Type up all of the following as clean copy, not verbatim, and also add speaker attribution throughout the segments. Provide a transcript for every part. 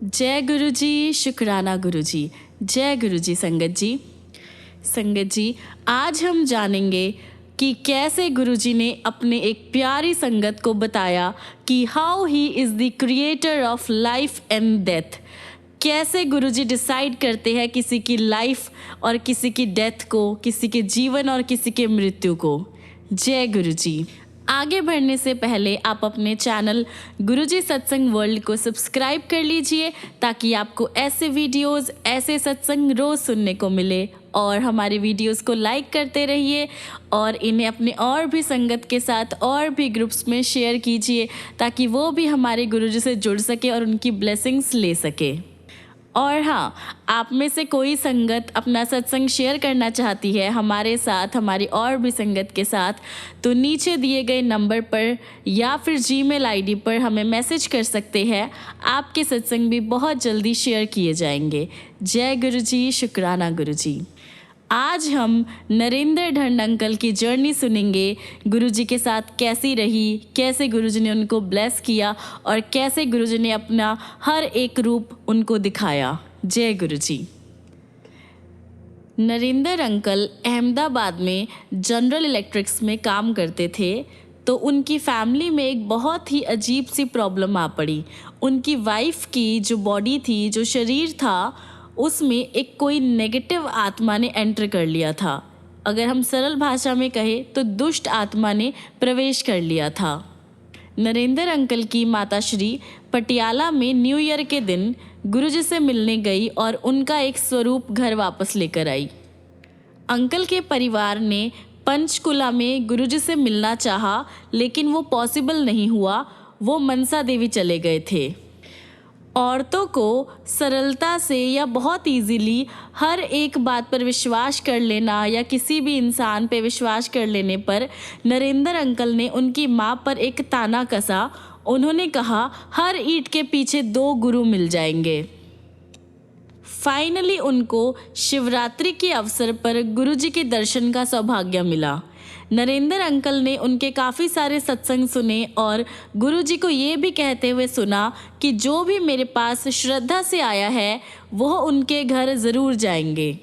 Speaker 1: जय गुरु जी, शुक्राना गुरु जी। जय गुरु जी संगत जी। संगत जी, आज हम जानेंगे कि कैसे गुरु जी ने अपने एक प्यारी संगत को बताया कि how he is the creator of life and death. कैसे गुरु जी डिसाइड करते हैं किसी की लाइफ और किसी की डेथ को, किसी के जीवन और किसी के मृत्यु को। जय गुरु जी। आगे बढ़ने से पहले आप अपने चैनल गुरुजी सत्संग वर्ल्ड को सब्सक्राइब कर लीजिए ताकि आपको ऐसे वीडियोस, ऐसे सत्संग रोज़ सुनने को मिले। और हमारे वीडियोस को लाइक करते रहिए और इन्हें अपने और भी संगत के साथ और भी ग्रुप्स में शेयर कीजिए ताकि वो भी हमारे गुरुजी से जुड़ सके और उनकी ब्लेसिंग्स ले सके। और हाँ, आप में से कोई संगत अपना सत्संग शेयर करना चाहती है हमारे साथ, हमारी और भी संगत के साथ, तो नीचे दिए गए नंबर पर या फिर जीमेल आईडी पर हमें मैसेज कर सकते हैं। आपके सत्संग भी बहुत जल्दी शेयर किए जाएंगे। जय गुरु जी, शुक्राना गुरु जी। आज हम नरेंद्र ढंड अंकल की जर्नी सुनेंगे। गुरुजी के साथ कैसी रही, कैसे गुरुजी ने उनको ब्लेस किया और कैसे गुरुजी ने अपना हर एक रूप उनको दिखाया। जय गुरुजी। नरेंद्र अंकल अहमदाबाद में जनरल इलेक्ट्रिक्स में काम करते थे, तो उनकी फैमिली में एक बहुत ही अजीब सी प्रॉब्लम आ पड़ी। उनकी वाइफ की जो बॉडी थी, जो शरीर था, उसमें एक कोई नेगेटिव आत्मा ने एंटर कर लिया था। अगर हम सरल भाषा में कहें तो दुष्ट आत्मा ने प्रवेश कर लिया था। नरेंद्र अंकल की माताश्री पटियाला में न्यू ईयर के दिन गुरुजी से मिलने गई और उनका एक स्वरूप घर वापस लेकर आई। अंकल के परिवार ने पंचकुला में गुरुजी से मिलना चाहा, लेकिन वो पॉसिबल नहीं हुआ। वो मनसा देवी चले गए थे। औरतों को सरलता से या बहुत इजीली हर एक बात पर विश्वास कर लेना या किसी भी इंसान पे विश्वास कर लेने पर नरेंद्र अंकल ने उनकी माँ पर एक ताना कसा। उन्होंने कहा, हर ईंट के पीछे 2 गुरु मिल जाएंगे। फाइनली उनको शिवरात्रि के अवसर पर गुरुजी के दर्शन का सौभाग्य मिला। नरेंद्र अंकल ने उनके काफ़ी सारे सत्संग सुने और गुरुजी को ये भी कहते हुए सुना कि जो भी मेरे पास श्रद्धा से आया है वह उनके घर ज़रूर जाएंगे।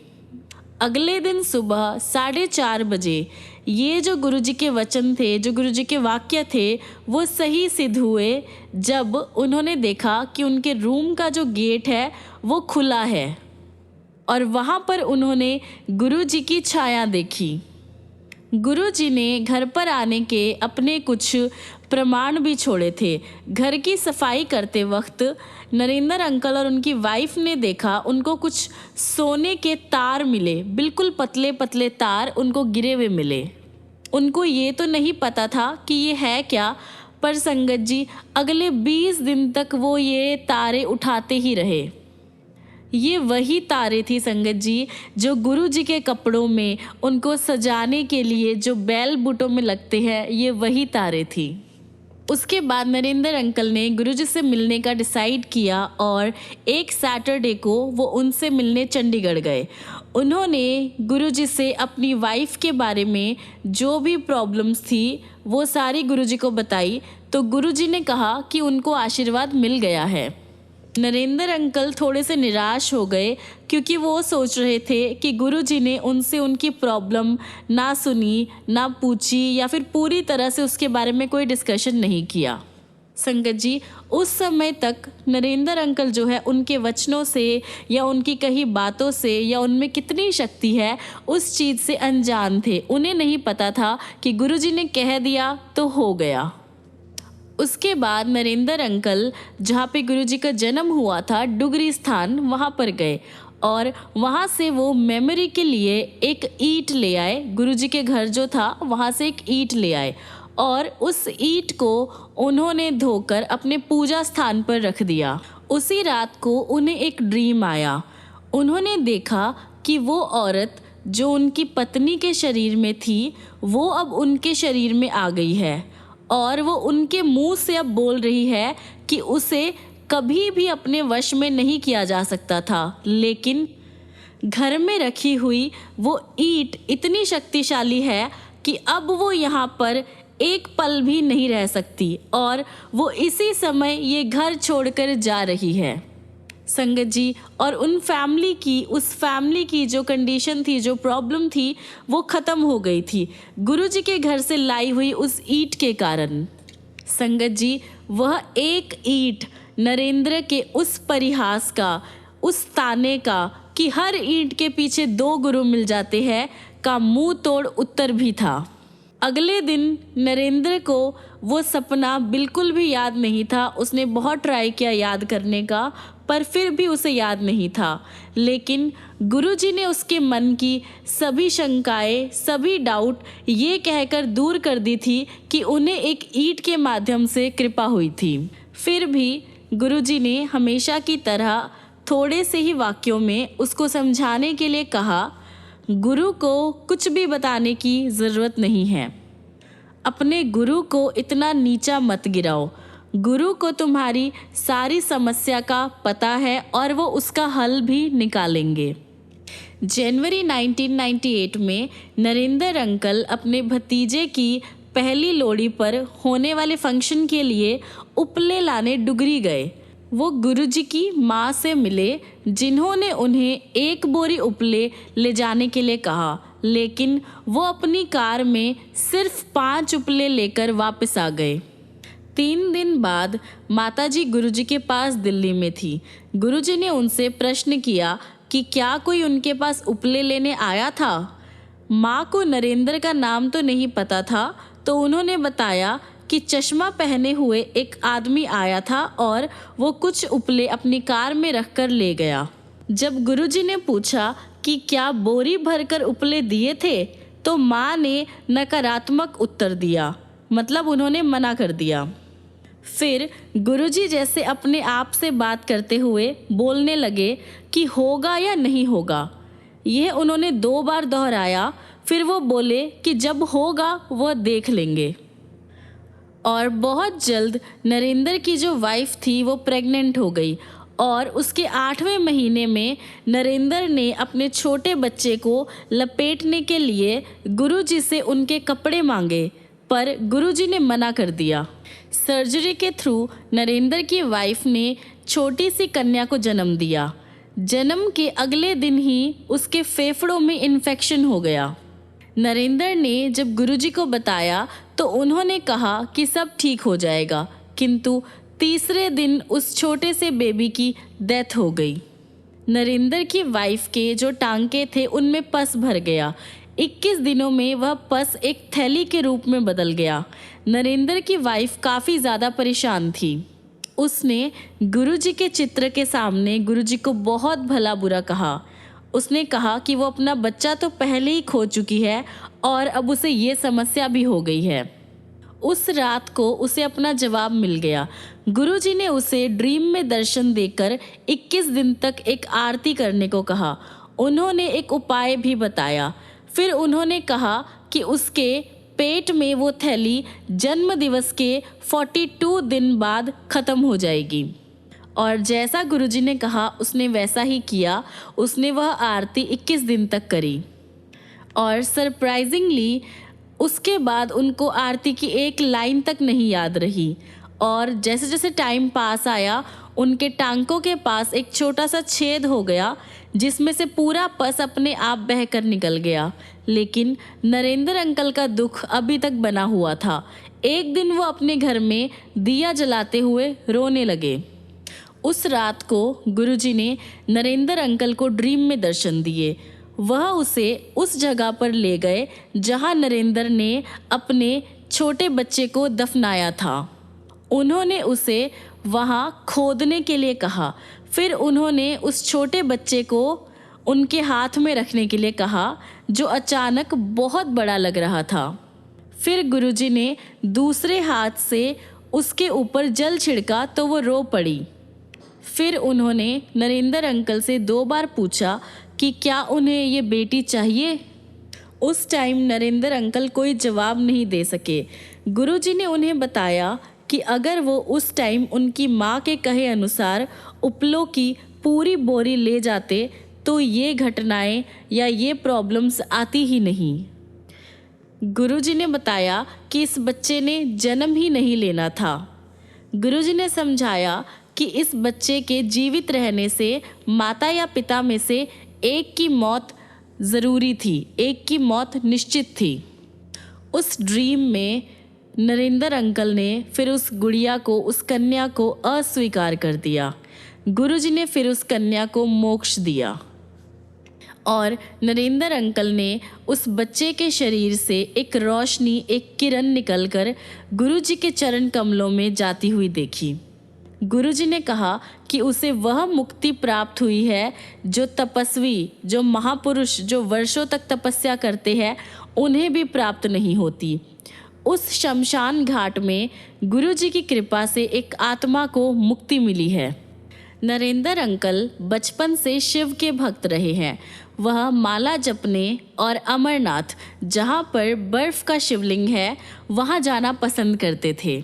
Speaker 1: अगले दिन सुबह 4:30 बजे ये जो गुरुजी के वचन थे, जो गुरुजी के वाक्य थे, वो सही सिद्ध हुए जब उन्होंने देखा कि उनके रूम का जो गेट है वो खुला है और वहाँ पर उन्होंने गुरुजी की छाया देखी। गुरुजी ने घर पर आने के अपने कुछ प्रमाण भी छोड़े थे। घर की सफाई करते वक्त नरेंद्र अंकल और उनकी वाइफ ने देखा उनको कुछ सोने के तार मिले, बिल्कुल पतले पतले तार उनको गिरे हुए मिले। उनको ये तो नहीं पता था कि ये है क्या, पर संगत जी अगले 20 दिन तक वो ये तारे उठाते ही रहे। ये वही तारे थी संगत जी जो गुरु जी के कपड़ों में उनको सजाने के लिए जो बैल बूटों में लगते हैं, ये वही तारे थी। उसके बाद नरेंद्र अंकल ने गुरु जी से मिलने का डिसाइड किया और एक सैटरडे को वो उनसे मिलने चंडीगढ़ गए। उन्होंने गुरु जी से अपनी वाइफ के बारे में जो भी प्रॉब्लम्स थी वो सारी गुरु जी को बताई, तो गुरु जी ने कहा कि उनको आशीर्वाद मिल गया है। नरेंद्र अंकल थोड़े से निराश हो गए क्योंकि वो सोच रहे थे कि गुरुजी ने उनसे उनकी प्रॉब्लम ना सुनी, ना पूछी या फिर पूरी तरह से उसके बारे में कोई डिस्कशन नहीं किया। संगत जी, उस समय तक नरेंद्र अंकल जो है उनके वचनों से या उनकी कही बातों से या उनमें कितनी शक्ति है उस चीज़ से अनजान थे। उन्हें नहीं पता था कि गुरुजी ने कह दिया तो हो गया। उसके बाद नरेंद्र अंकल जहाँ पे गुरुजी का जन्म हुआ था, डुगरी स्थान, वहाँ पर गए और वहाँ से वो मेमोरी के लिए एक ईंट ले आए। गुरुजी के घर जो था वहाँ से एक ईंट ले आए और उस ईंट को उन्होंने धोकर अपने पूजा स्थान पर रख दिया। उसी रात को उन्हें एक ड्रीम आया। उन्होंने देखा कि वो औरत जो उनकी पत्नी के शरीर में थी वो अब उनके शरीर में आ गई है और वो उनके मुंह से अब बोल रही है कि उसे कभी भी अपने वश में नहीं किया जा सकता था, लेकिन घर में रखी हुई वो ईंट इतनी शक्तिशाली है कि अब वो यहाँ पर एक पल भी नहीं रह सकती और वो इसी समय ये घर छोड़कर जा रही है। संगत जी, और उस फैमिली की जो कंडीशन थी, जो प्रॉब्लम थी, वो ख़त्म हो गई थी गुरुजी के घर से लाई हुई उस ईंट के कारण। संगत जी, वह एक ईंट नरेंद्र के उस परिहास का, उस ताने का कि हर ईंट के पीछे 2 गुरु मिल जाते हैं का मुंह तोड़ उत्तर भी था। अगले दिन नरेंद्र को वो सपना बिल्कुल भी याद नहीं था। उसने बहुत ट्राई किया याद करने का, पर फिर भी उसे याद नहीं था। लेकिन गुरुजी ने उसके मन की सभी शंकाएं, सभी डाउट ये कहकर दूर कर दी थी कि उन्हें एक ईंट के माध्यम से कृपा हुई थी। फिर भी गुरुजी ने हमेशा की तरह थोड़े से ही वाक्यों में उसको समझाने के लिए कहा, गुरु को कुछ भी बताने की ज़रूरत नहीं है। अपने गुरु को इतना नीचा मत गिराओ। गुरु को तुम्हारी सारी समस्या का पता है और वो उसका हल भी निकालेंगे। जनवरी 1998 में नरेंद्र अंकल अपने भतीजे की पहली लोहड़ी पर होने वाले फंक्शन के लिए उपले लाने डुगरी गए। वो गुरुजी की माँ से मिले, जिन्होंने उन्हें 1 बोरी उपले ले जाने के लिए कहा, लेकिन वो अपनी कार में सिर्फ 5 उपले लेकर वापस आ गए। 3 दिन बाद माताजी गुरुजी के पास दिल्ली में थी। गुरुजी ने उनसे प्रश्न किया कि क्या कोई उनके पास उपले लेने आया था। माँ को नरेंद्र का नाम तो नहीं पता था, तो उन्होंने बताया कि चश्मा पहने हुए एक आदमी आया था और वो कुछ उपले अपनी कार में रखकर ले गया। जब गुरुजी ने पूछा कि क्या बोरी भरकर उपले दिए थे, तो माँ ने नकारात्मक उत्तर दिया, मतलब उन्होंने मना कर दिया। फिर गुरुजी जैसे अपने आप से बात करते हुए बोलने लगे कि होगा या नहीं होगा। यह उन्होंने 2 बार दोहराया। फिर वो बोले कि जब होगा वह देख लेंगे। और बहुत जल्द नरेंद्र की जो वाइफ थी वो प्रेग्नेंट हो गई और उसके 8वें महीने में नरेंद्र ने अपने छोटे बच्चे को लपेटने के लिए गुरुजी से उनके कपड़े मांगे, पर गुरुजी ने मना कर दिया। सर्जरी के थ्रू नरेंद्र की वाइफ ने छोटी सी कन्या को जन्म दिया। जन्म के अगले दिन ही उसके फेफड़ों में इन्फेक्शन हो गया। नरेंद्र ने जब गुरुजी को बताया तो उन्होंने कहा कि सब ठीक हो जाएगा, किंतु तीसरे दिन उस छोटे से बेबी की डेथ हो गई। नरेंद्र की वाइफ के जो टांके थे उनमें पस भर गया। 21 दिनों में वह पस एक थैली के रूप में बदल गया। नरेंद्र की वाइफ काफ़ी ज़्यादा परेशान थी। उसने गुरुजी के चित्र के सामने गुरुजी को बहुत भला बुरा कहा। उसने कहा कि वो अपना बच्चा तो पहले ही खो चुकी है और अब उसे ये समस्या भी हो गई है। उस रात को उसे अपना जवाब मिल गया। गुरुजी ने उसे ड्रीम में दर्शन देकर 21 दिन तक एक आरती करने को कहा। उन्होंने एक उपाय भी बताया। फिर उन्होंने कहा कि उसके पेट में वो थैली जन्म दिवस के 42 दिन बाद ख़त्म हो जाएगी। और जैसा गुरुजी ने कहा उसने वैसा ही किया। उसने वह आरती 21 दिन तक करी और सरप्राइजिंगली उसके बाद उनको आरती की एक लाइन तक नहीं याद रही। और जैसे जैसे टाइम पास आया उनके टांकों के पास एक छोटा सा छेद हो गया, जिसमें से पूरा पस अपने आप बहकर निकल गया। लेकिन नरेंद्र अंकल का दुख अभी तक बना हुआ था। एक दिन वो अपने घर में दिया जलाते हुए रोने लगे। उस रात को गुरुजी ने नरेंद्र अंकल को ड्रीम में दर्शन दिए। वह उसे उस जगह पर ले गए जहां नरेंद्र ने अपने छोटे बच्चे को दफनाया था। उन्होंने उसे वहां खोदने के लिए कहा। फिर उन्होंने उस छोटे बच्चे को उनके हाथ में रखने के लिए कहा, जो अचानक बहुत बड़ा लग रहा था। फिर गुरुजी ने दूसरे हाथ से उसके ऊपर जल छिड़का तो वो रो पड़ी। फिर उन्होंने नरेंद्र अंकल से 2 बार पूछा कि क्या उन्हें ये बेटी चाहिए। उस टाइम नरेंद्र अंकल कोई जवाब नहीं दे सके। गुरुजी ने उन्हें बताया कि अगर वो उस टाइम उनकी माँ के कहे अनुसार उपलों की पूरी बोरी ले जाते तो ये घटनाएं या ये प्रॉब्लम्स आती ही नहीं। गुरुजी ने बताया कि इस बच्चे ने जन्म ही नहीं लेना था। गुरुजी ने समझाया कि इस बच्चे के जीवित रहने से माता या पिता में से एक की मौत ज़रूरी थी, एक की मौत निश्चित थी। उस ड्रीम में नरेंद्र अंकल ने फिर उस गुड़िया को, उस कन्या को अस्वीकार कर दिया। गुरुजी ने फिर उस कन्या को मोक्ष दिया और नरेंद्र अंकल ने उस बच्चे के शरीर से एक रोशनी, एक किरण निकलकर गुरुजी के चरण कमलों में जाती हुई देखी। गुरुजी ने कहा कि उसे वह मुक्ति प्राप्त हुई है जो तपस्वी, जो महापुरुष, जो वर्षों तक तपस्या करते हैं, उन्हें भी प्राप्त नहीं होती। उस शमशान घाट में गुरुजी की कृपा से एक आत्मा को मुक्ति मिली है। नरेंद्र अंकल बचपन से शिव के भक्त रहे हैं। वह माला जपने और अमरनाथ, जहाँ पर बर्फ का शिवलिंग है, वहाँ जाना पसंद करते थे।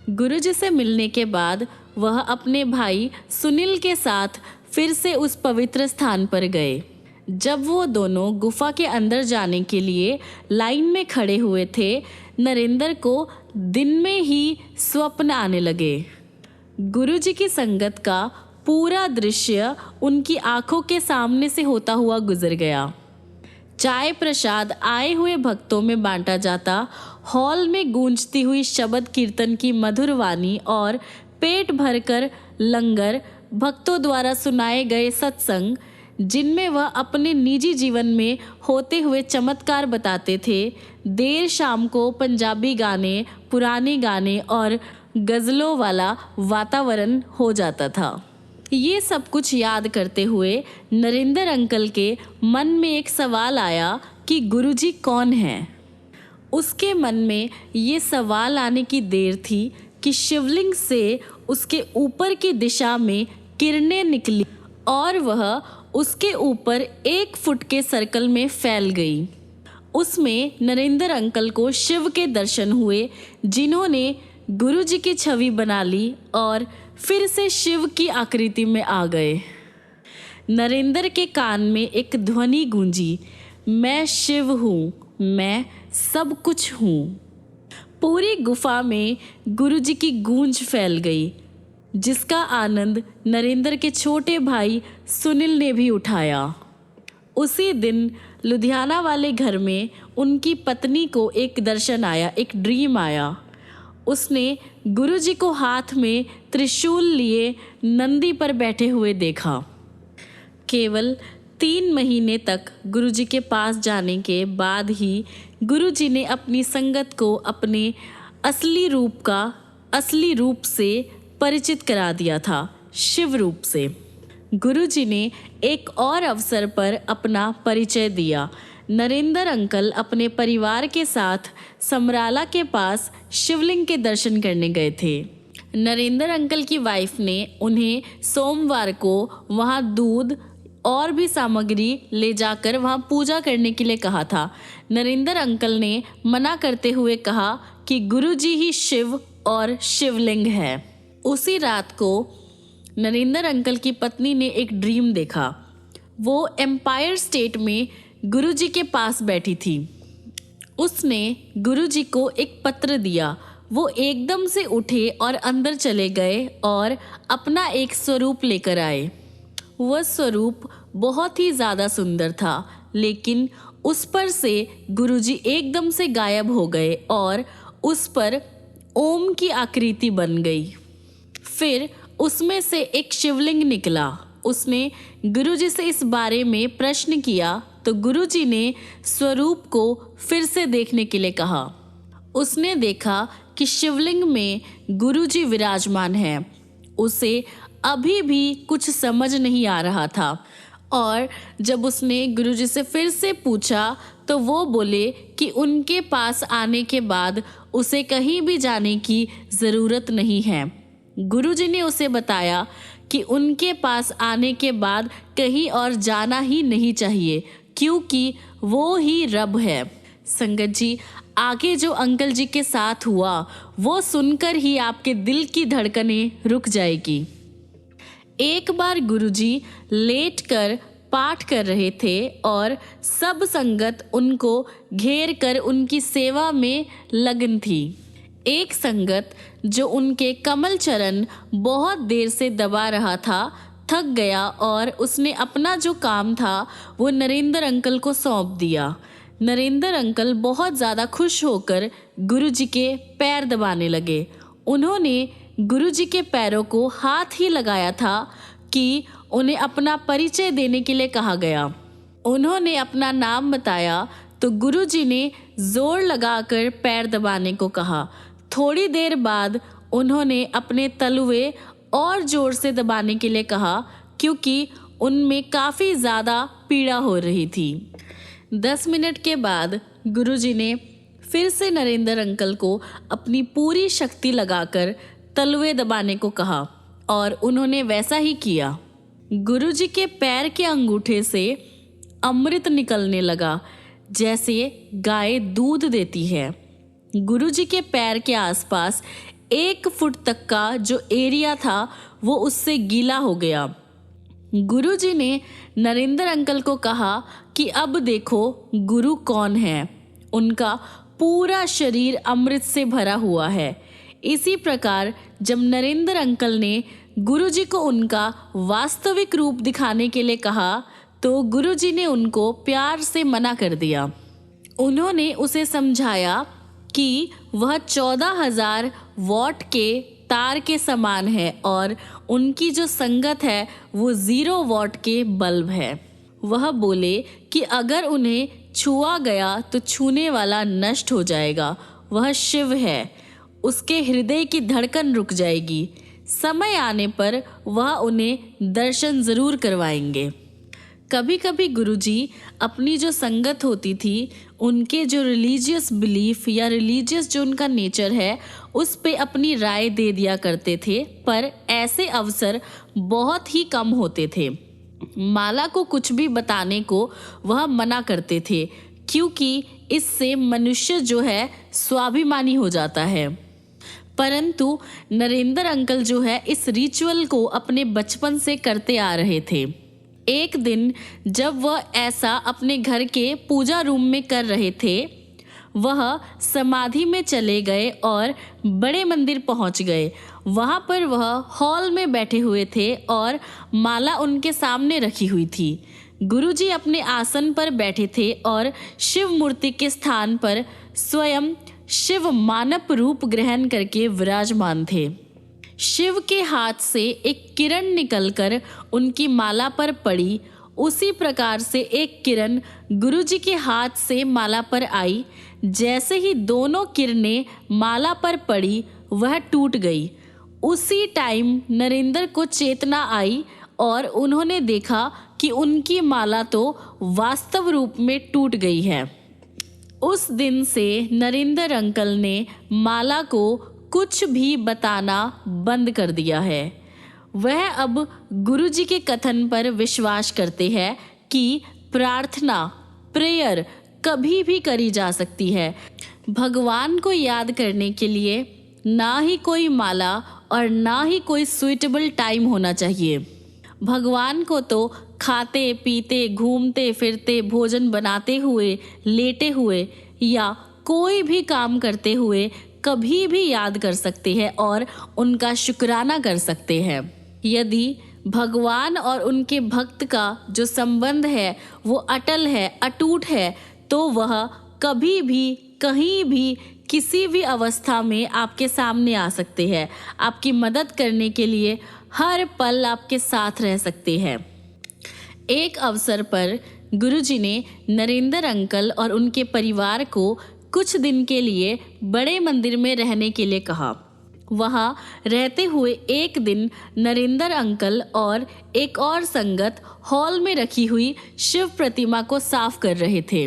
Speaker 1: गुरुजी से मिलने के बाद वह अपने भाई सुनील के साथ फिर से उस पवित्र स्थान पर गए। जब वो दोनों गुफा के अंदर जाने के लिए लाइन में खड़े हुए थे, नरेंद्र को दिन में ही स्वप्न आने लगे। गुरुजी की संगत का पूरा दृश्य उनकी आंखों के सामने से होता हुआ गुजर गया। चाय प्रसाद आए हुए भक्तों में बांटा जाता, हॉल में गूंजती हुई शब्द कीर्तन की मधुर वाणी और पेट भरकर लंगर, भक्तों द्वारा सुनाए गए सत्संग, जिनमें वह अपने निजी जीवन में होते हुए चमत्कार बताते थे। देर शाम को पंजाबी गाने, पुराने गाने और गज़लों वाला वातावरण हो जाता था। ये सब कुछ याद करते हुए नरेंद्र अंकल के मन में एक सवाल आया कि गुरुजी कौन हैं। उसके मन में ये सवाल आने की देर थी कि शिवलिंग से उसके ऊपर की दिशा में किरणें निकली और वह उसके ऊपर 1 फुट के सर्कल में फैल गई। उसमें नरेंद्र अंकल को शिव के दर्शन हुए, जिन्होंने गुरुजी की छवि बना ली और फिर से शिव की आकृति में आ गए। नरेंद्र के कान में एक ध्वनि गूंजी, मैं शिव हूँ, मैं सब कुछ हूँ। पूरी गुफा में गुरुजी की गूंज फैल गई, जिसका आनंद नरेंद्र के छोटे भाई सुनील ने भी उठाया। उसी दिन लुधियाना वाले घर में उनकी पत्नी को एक दर्शन आया, एक ड्रीम आया। उसने गुरुजी को हाथ में त्रिशूल लिए नंदी पर बैठे हुए देखा। केवल 3 महीने तक गुरुजी के पास जाने के बाद ही गुरुजी ने अपनी संगत को अपने असली रूप से परिचित करा दिया था, शिव रूप से। गुरुजी ने एक और अवसर पर अपना परिचय दिया। नरेंद्र अंकल अपने परिवार के साथ समराला के पास शिवलिंग के दर्शन करने गए थे। नरेंद्र अंकल की वाइफ ने उन्हें सोमवार को वहां दूध और भी सामग्री ले जाकर वहां पूजा करने के लिए कहा था। नरेंद्र अंकल ने मना करते हुए कहा कि गुरुजी ही शिव और शिवलिंग है। उसी रात को नरेंद्र अंकल की पत्नी ने एक ड्रीम देखा। वो एम्पायर स्टेट में गुरुजी के पास बैठी थी। उसने गुरुजी को एक पत्र दिया। वो एकदम से उठे और अंदर चले गए और अपना एक स्वरूप लेकर आए। वह स्वरूप बहुत ही ज़्यादा सुंदर था, लेकिन उस पर से गुरुजी एकदम से गायब हो गए और उस पर ओम की आकृति बन गई। फिर उसमें से एक शिवलिंग निकला। उसने गुरुजी से इस बारे में प्रश्न किया तो गुरुजी ने स्वरूप को फिर से देखने के लिए कहा। उसने देखा कि शिवलिंग में गुरुजी विराजमान हैं। उसे अभी भी कुछ समझ नहीं आ रहा था और जब उसने गुरुजी से फिर से पूछा तो वो बोले कि उनके पास आने के बाद उसे कहीं भी जाने की ज़रूरत नहीं है। गुरुजी ने उसे बताया कि उनके पास आने के बाद कहीं और जाना ही नहीं चाहिए, क्योंकि वो ही रब है। संगत जी, आगे जो अंकल जी के साथ हुआ वो सुनकर ही आपके दिल की धड़कनें रुक जाएगी। एक बार गुरुजी लेटकर पाठ कर रहे थे और सब संगत उनको घेर कर उनकी सेवा में लगन थी। एक संगत जो उनके कमल चरण बहुत देर से दबा रहा था थक गया और उसने अपना जो काम था वो नरेंद्र अंकल को सौंप दिया। नरेंद्र अंकल बहुत ज़्यादा खुश होकर गुरुजी के पैर दबाने लगे। उन्होंने गुरुजी के पैरों को हाथ ही लगाया था कि उन्हें अपना परिचय देने के लिए कहा गया। उन्होंने अपना नाम बताया तो गुरुजी ने जोर लगाकर पैर दबाने को कहा। थोड़ी देर बाद उन्होंने अपने तलवे और जोर से दबाने के लिए कहा क्योंकि उनमें काफ़ी ज़्यादा पीड़ा हो रही थी। 10 मिनट के बाद गुरुजी ने फिर से नरेंद्र अंकल को अपनी पूरी शक्ति लगाकर तलवे दबाने को कहा और उन्होंने वैसा ही किया। गुरुजी के पैर के अंगूठे से अमृत निकलने लगा जैसे गाय दूध देती है। गुरुजी के पैर के आसपास 1 फुट तक का जो एरिया था वो उससे गीला हो गया। गुरुजी ने नरेंद्र अंकल को कहा कि अब देखो गुरु कौन है। उनका पूरा शरीर अमृत से भरा हुआ है। इसी प्रकार जब नरेंद्र अंकल ने गुरुजी को उनका वास्तविक रूप दिखाने के लिए कहा तो गुरुजी ने उनको प्यार से मना कर दिया। उन्होंने उसे समझाया कि वह 14,000 वॉट के तार के समान है और उनकी जो संगत है वो 0 वॉट के बल्ब है। वह बोले कि अगर उन्हें छुआ गया तो छूने वाला नष्ट हो जाएगा। वह शिव है, उसके हृदय की धड़कन रुक जाएगी। समय आने पर वह उन्हें दर्शन ज़रूर करवाएंगे। कभी कभी गुरुजी अपनी जो संगत होती थी उनके जो रिलीजियस बिलीफ या रिलीजियस जो उनका नेचर है उस पे अपनी राय दे दिया करते थे, पर ऐसे अवसर बहुत ही कम होते थे। माला को कुछ भी बताने को वह मना करते थे क्योंकि इससे मनुष्य जो है स्वाभिमानी हो जाता है। परंतु नरेंद्र अंकल जो है इस रिचुअल को अपने बचपन से करते आ रहे थे। एक दिन जब वह ऐसा अपने घर के पूजा रूम में कर रहे थे, वह समाधि में चले गए और बड़े मंदिर पहुंच गए। वहां पर वह हॉल में बैठे हुए थे और माला उनके सामने रखी हुई थी। गुरुजी अपने आसन पर बैठे थे और शिव मूर्ति के स्थान पर स्वयं शिव मानव रूप ग्रहण करके विराजमान थे। शिव के हाथ से एक किरण निकलकर उनकी माला पर पड़ी। उसी प्रकार से एक किरण गुरुजी के हाथ से माला पर आई। जैसे ही दोनों किरणें माला पर पड़ी वह टूट गई। उसी टाइम नरेंद्र को चेतना आई और उन्होंने देखा कि उनकी माला तो वास्तव रूप में टूट गई है। उस दिन से नरेंद्र अंकल ने माला को कुछ भी बताना बंद कर दिया है। वह अब गुरुजी के कथन पर विश्वास करते हैं कि प्रार्थना प्रेयर कभी भी करी जा सकती है। भगवान को याद करने के लिए ना ही कोई माला और ना ही कोई सुइटेबल टाइम होना चाहिए। भगवान को तो खाते पीते घूमते फिरते भोजन बनाते हुए लेटे हुए या कोई भी काम करते हुए कभी भी याद कर सकते हैं और उनका शुक्राना कर सकते हैं। यदि भगवान और उनके भक्त का जो संबंध है वो अटल है, अटूट है, तो वह कभी भी कहीं भी किसी भी अवस्था में आपके सामने आ सकते हैं। आपकी मदद करने के लिए हर पल आपके साथ रह सकते हैं। एक अवसर पर गुरुजी ने नरेंद्र अंकल और उनके परिवार को कुछ दिन के लिए बड़े मंदिर में रहने के लिए कहा। वहाँ रहते हुए एक दिन नरेंद्र अंकल और एक और संगत हॉल में रखी हुई शिव प्रतिमा को साफ कर रहे थे।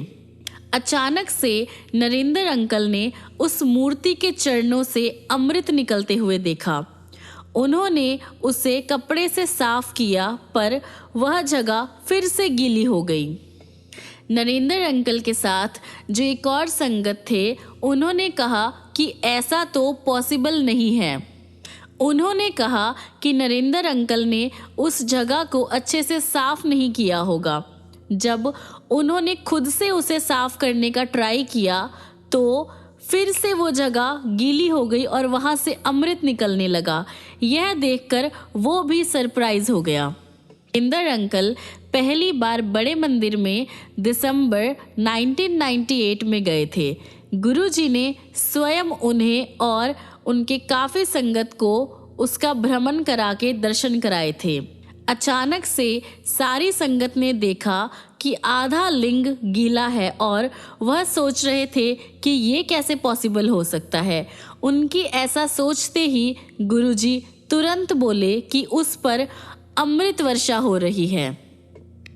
Speaker 1: अचानक से नरेंद्र अंकल ने उस मूर्ति के चरणों से अमृत निकलते हुए देखा। उन्होंने उसे कपड़े से साफ किया पर वह जगह फिर से गीली हो गई। नरेंद्र अंकल के साथ जो एक और संगत थे उन्होंने कहा कि ऐसा तो पॉसिबल नहीं है। उन्होंने कहा कि नरेंद्र अंकल ने उस जगह को अच्छे से साफ नहीं किया होगा। जब उन्होंने खुद से उसे साफ करने का ट्राई किया तो फिर से वो जगह गीली हो गई और वहां से अमृत निकलने लगा। यह देखकर वो भी सरप्राइज हो गया। नरेंद्र अंकल पहली बार बड़े मंदिर में दिसंबर 1998 में गए थे। गुरुजी ने स्वयं उन्हें और उनके काफी संगत को उसका भ्रमण करा के दर्शन कराए थे। अचानक से सारी संगत ने देखा कि आधा लिंग गीला है और वह सोच रहे थे कि ये कैसे पॉसिबल हो सकता है। उनकी ऐसा सोचते ही गुरुजी तुरंत बोले कि उस पर अमृत वर्षा हो रही है।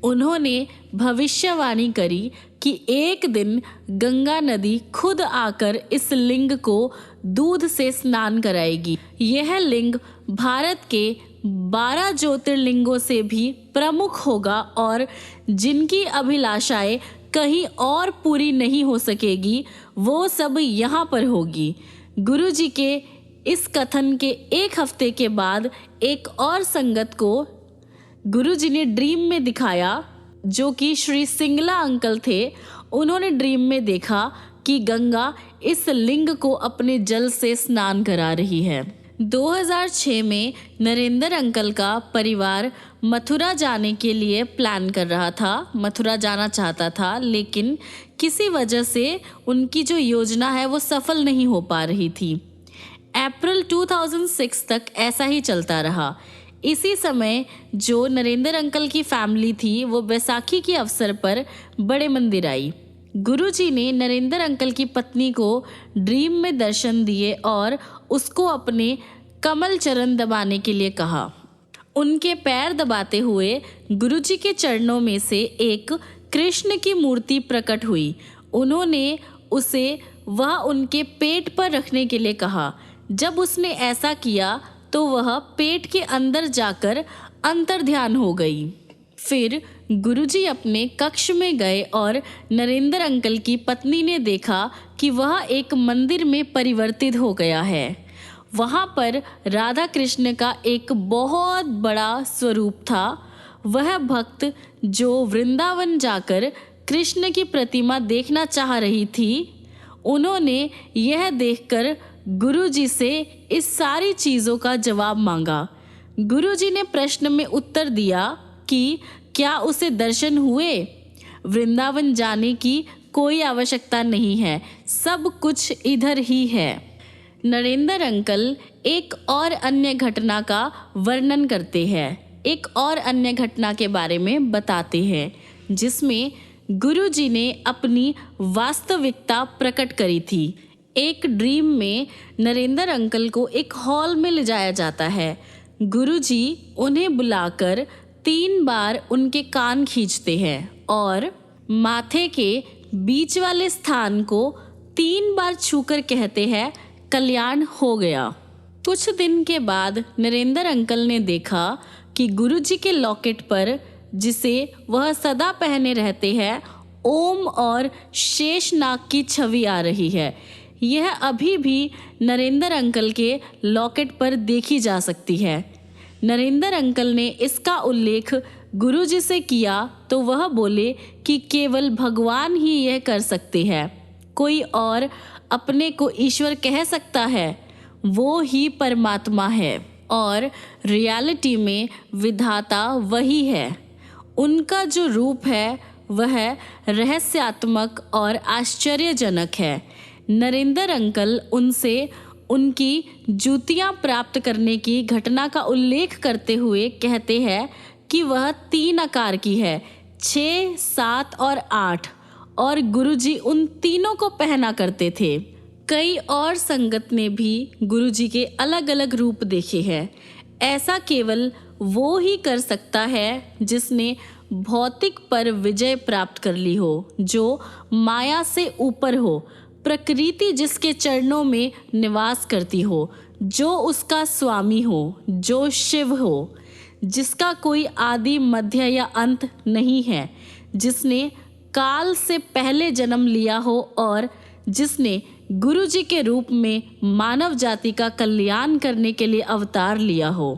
Speaker 1: उन्होंने भविष्यवाणी करी कि एक दिन गंगा नदी खुद आकर इस लिंग को दूध से स्नान कराएगी। यह लिंग भारत के 12 ज्योतिर्लिंगों से भी प्रमुख होगा और जिनकी अभिलाषाएं कहीं और पूरी नहीं हो सकेगी वो सब यहाँ पर होगी। गुरुजी के इस कथन के एक हफ्ते के बाद एक और संगत को गुरुजी ने ड्रीम में दिखाया, जो कि श्री सिंगला अंकल थे। उन्होंने ड्रीम में देखा कि गंगा इस लिंग को अपने जल से स्नान करा रही है। 2006 में नरेंद्र अंकल का परिवार मथुरा जाने के लिए प्लान कर रहा था, मथुरा जाना चाहता था, लेकिन किसी वजह से उनकी जो योजना है वो सफल नहीं हो पा रही थी। अप्रैल 2006 तक ऐसा ही चलता रहा। इसी समय जो नरेंद्र अंकल की फैमिली थी वो बैसाखी के अवसर पर बड़े मंदिर आई। गुरुजी ने नरेंद्र अंकल की पत्नी को ड्रीम में दर्शन दिए और उसको अपने कमल चरण दबाने के लिए कहा। उनके पैर दबाते हुए गुरुजी के चरणों में से एक कृष्ण की मूर्ति प्रकट हुई। उन्होंने उसे वह उनके पेट पर रखने के लिए कहा। जब उसने ऐसा किया तो वह पेट के अंदर जाकर अंतर्ध्यान हो गई। फिर गुरुजी अपने कक्ष में गए और नरेंद्र अंकल की पत्नी ने देखा कि वह एक मंदिर में परिवर्तित हो गया है। वहाँ पर राधा कृष्ण का एक बहुत बड़ा स्वरूप था। वह भक्त जो वृंदावन जाकर कृष्ण की प्रतिमा देखना चाह रही थी, उन्होंने यह देखकर गुरुजी से इस सारी चीज़ों का जवाब मांगा। गुरुजी ने प्रश्न में उत्तर दिया कि क्या उसे दर्शन हुए? वृंदावन जाने की कोई आवश्यकता नहीं है, सब कुछ इधर ही है। नरेंद्र अंकल एक और अन्य घटना का वर्णन करते हैं, एक और अन्य घटना के बारे में बताते हैं, जिसमें गुरुजी ने अपनी वास्तविकता प्रकट करी थी। एक ड्रीम में नरेंद्र अंकल को एक हॉल में ले जाया जाता है। गुरुजी उन्हें बुलाकर 3 बार उनके कान खींचते हैं और माथे के बीच वाले स्थान को 3 बार छूकर कहते हैं, कल्याण हो गया। कुछ दिन के बाद नरेंद्र अंकल ने देखा कि गुरुजी के लॉकेट पर, जिसे वह सदा पहने रहते हैं, ओम और शेषनाग की छवि आ रही है। यह अभी भी नरेंद्र अंकल के लॉकेट पर देखी जा सकती है। नरेंद्र अंकल ने इसका उल्लेख गुरुजी से किया तो वह बोले कि केवल भगवान ही यह कर सकते हैं, कोई और अपने को ईश्वर कह सकता है, वो ही परमात्मा है और रियलिटी में विधाता वही है। उनका जो रूप है वह रहस्यात्मक और आश्चर्यजनक है। नरेंद्र अंकल उनसे उनकी जूतियां प्राप्त करने की घटना का उल्लेख करते हुए कहते हैं कि वह 3 आकार की है, 6, 7 और 8, और गुरुजी उन तीनों को पहना करते थे। कई और संगत ने भी गुरुजी के अलग अलग रूप देखे हैं। ऐसा केवल वो ही कर सकता है जिसने भौतिक पर विजय प्राप्त कर ली हो, जो माया से ऊपर हो, प्रकृति जिसके चरणों में निवास करती हो, जो उसका स्वामी हो, जो शिव हो, जिसका कोई आदि मध्य या अंत नहीं है, जिसने काल से पहले जन्म लिया हो और जिसने गुरुजी के रूप में मानव जाति का कल्याण करने के लिए अवतार लिया हो।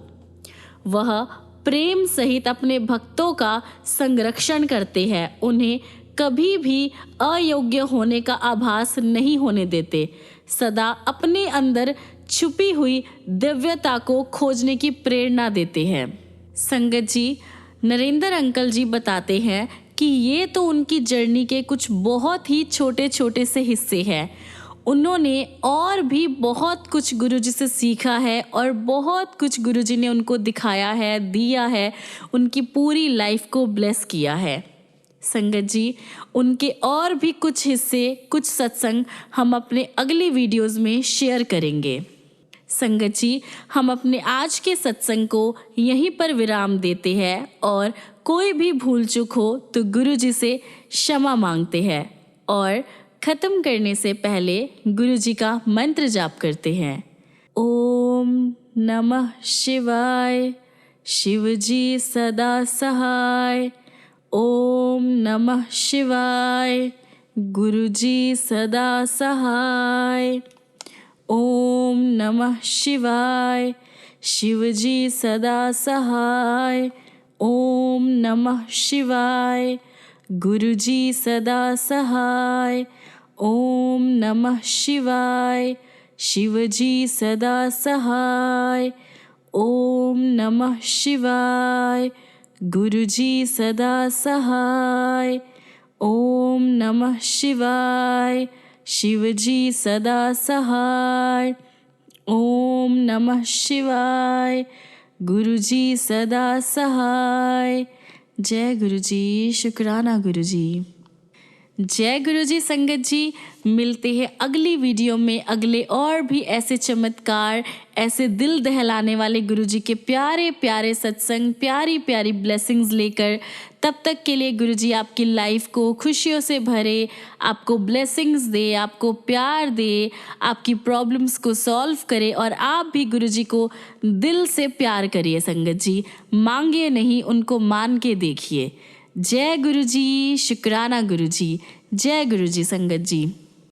Speaker 1: वह प्रेम सहित अपने भक्तों का संरक्षण करते हैं, उन्हें कभी भी अयोग्य होने का आभास नहीं होने देते, सदा अपने अंदर छुपी हुई दिव्यता को खोजने की प्रेरणा देते हैं। संगत जी, नरेंद्र अंकल जी बताते हैं कि ये तो उनकी जर्नी के कुछ बहुत ही छोटे छोटे से हिस्से हैं। उन्होंने और भी बहुत कुछ गुरुजी से सीखा है और बहुत कुछ गुरुजी ने उनको दिखाया है, दिया है, उनकी पूरी लाइफ को ब्लेस किया है। संगत जी, उनके और भी कुछ हिस्से, कुछ सत्संग हम अपने अगली वीडियोस में शेयर करेंगे। संगत जी, हम अपने आज के सत्संग को यहीं पर विराम देते हैं और कोई भी भूल चूक हो तो गुरुजी से क्षमा मांगते हैं और खत्म करने से पहले गुरुजी का मंत्र जाप करते हैं। ओम नमः शिवाय, शिवजी सदा सहाय। ओम नमः शिवाय, गुरुजी सदा सहाय। ओम नमः शिवाय, शिवजी सदा सहाय। ओम नमः शिवाय, गुरुजी सदा सहाय। ओम नमः शिवाय, शिवजी सदा सहाय। ओम नमः शिवाय, गुरुजी सदा सहाय। ओम नमः शिवाय, शिवजी सदा सहाय। ओम नमः शिवाय, गुरुजी सदा सहाय। जय गुरुजी, शुक्राना गुरुजी। जय गुरुजी। संगत जी, मिलते हैं अगली वीडियो में अगले और भी ऐसे चमत्कार, ऐसे दिल दहलाने वाले गुरुजी के प्यारे प्यारे सत्संग, प्यारी प्यारी ब्लेसिंग्स लेकर। तब तक के लिए गुरुजी आपकी लाइफ को खुशियों से भरे, आपको ब्लेसिंग्स दे, आपको प्यार दे, आपकी प्रॉब्लम्स को सॉल्व करे और आप भी गुरुजी को दिल से प्यार करिए। संगत जी, मांगिए नहीं, उनको मान के देखिए। जय गुरुजी, शुक्राना गुरुजी। जय गुरुजी संगत जी।